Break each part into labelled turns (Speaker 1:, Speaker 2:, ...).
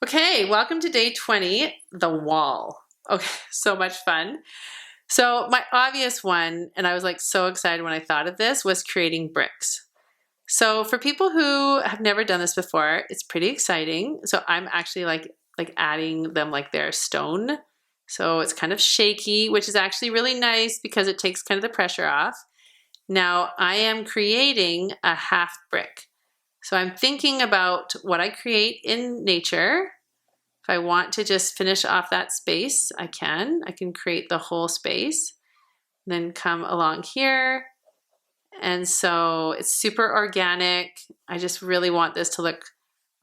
Speaker 1: Okay, welcome to day 20, the wall. Okay, so much fun. So my obvious one, and I was like so excited when I thought of this, was creating bricks. So for people who have never done this before, it's pretty exciting. So I'm actually like adding them like they're stone. So it's kind of shaky, which is actually really nice because it takes kind of the pressure off. Now I am creating a half brick. So I'm thinking about what I create in nature. If I want to just finish off that space, I can. I can create the whole space, then come along here. And so it's super organic. I just really want this to look,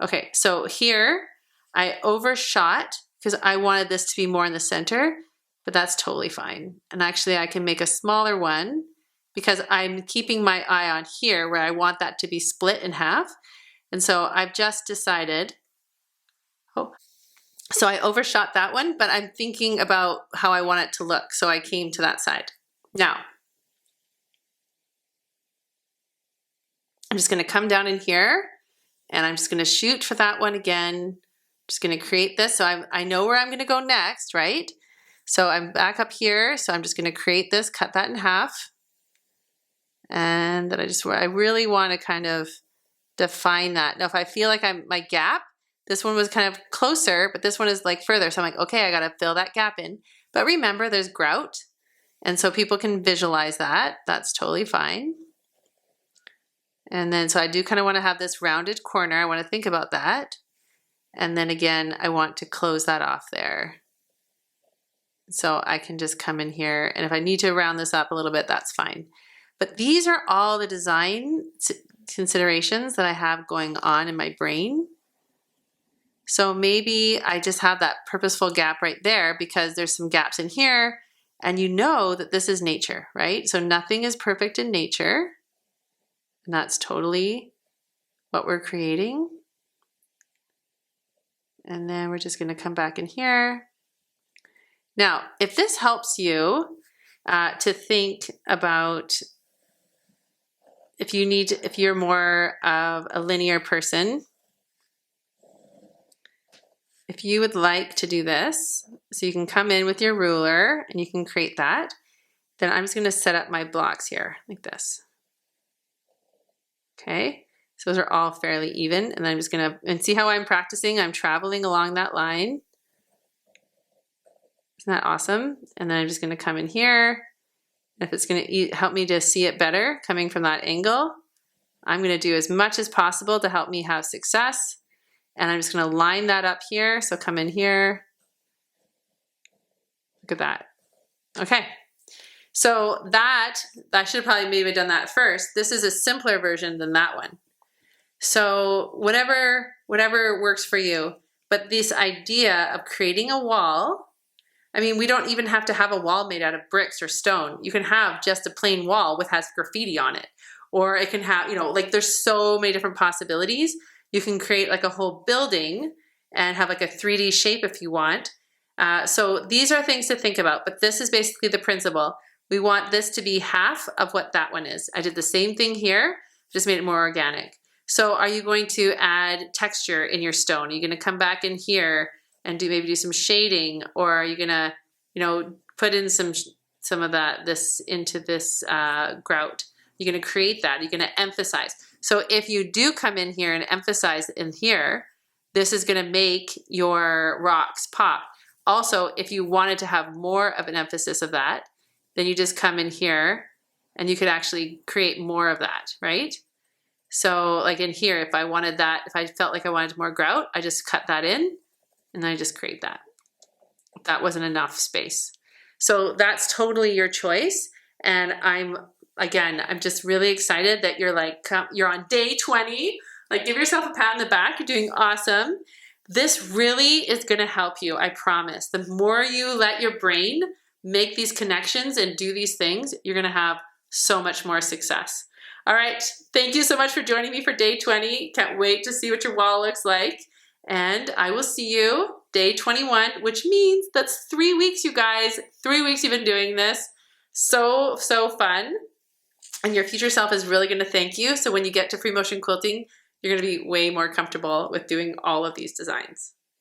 Speaker 1: okay, so here I overshot because I wanted this to be more in the center, but that's totally fine. And actually I can make a smaller one because I'm keeping my eye on here where I want that to be split in half. And so I've just decided, so I overshot that one, but I'm thinking about how I want it to look. So I came to that side. Now, I'm just gonna come down in here and I'm just gonna shoot for that one again. Just gonna create this. So I know where I'm gonna go next, right? So I'm back up here. So I'm just gonna create this, cut that in half. And then I really wanna kind of define that. Now, if I feel like my gap, this one was kind of closer, but this one is like further. So I'm like, okay, I got to fill that gap in. But remember, there's grout. And so people can visualize that. That's totally fine. And then, so I do kind of want to have this rounded corner. I want to think about that. And then again, I want to close that off there. So I can just come in here. And if I need to round this up a little bit, that's fine. But these are all the design considerations that I have going on in my brain. So maybe I just have that purposeful gap right there because there's some gaps in here and you know that this is nature, right? So nothing is perfect in nature and that's totally what we're creating. And then we're just gonna come back in here. Now, if this helps you to think about if you're more of a linear person, if you would like to do this, so you can come in with your ruler and you can create that, then I'm just gonna set up my blocks here like this. Okay, so those are all fairly even and I'm just gonna, and see how I'm practicing? I'm traveling along that line. Isn't that awesome? And then I'm just gonna come in here. If it's gonna help me to see it better coming from that angle, I'm gonna do as much as possible to help me have success. And I'm just gonna line that up here. So come in here. Look at that. Okay. So that, I should have probably maybe done that first. This is a simpler version than that one. So whatever works for you. But this idea of creating a wall, I mean, we don't even have to have a wall made out of bricks or stone. You can have just a plain wall with has graffiti on it. Or it can have, you know, like there's so many different possibilities. You can create like a whole building and have like a 3D shape if you want. So these are things to think about, but this is basically the principle. We want this to be half of what that one is. I did the same thing here, just made it more organic. So are you going to add texture in your stone? Are you gonna come back in here and maybe do some shading? Or are you gonna, you know, put in some of this into this grout? You're gonna create that, you're gonna emphasize. So if you do come in here and emphasize in here, this is gonna make your rocks pop. Also, if you wanted to have more of an emphasis of that, then you just come in here and you could actually create more of that, right? So like in here, if I wanted that, if I felt like I wanted more grout, I just cut that in and then I just create that. That wasn't enough space. So that's totally your choice. And I'm just really excited that you're on day 20. Like give yourself a pat on the back, you're doing awesome. This really is gonna help you, I promise. The more you let your brain make these connections and do these things, you're gonna have so much more success. All right, thank you so much for joining me for day 20. Can't wait to see what your wall looks like. And I will see you day 21, which means that's 3 weeks, you guys. 3 weeks you've been doing this. So fun. And your future self is really gonna thank you. So when you get to free motion quilting, you're gonna be way more comfortable with doing all of these designs.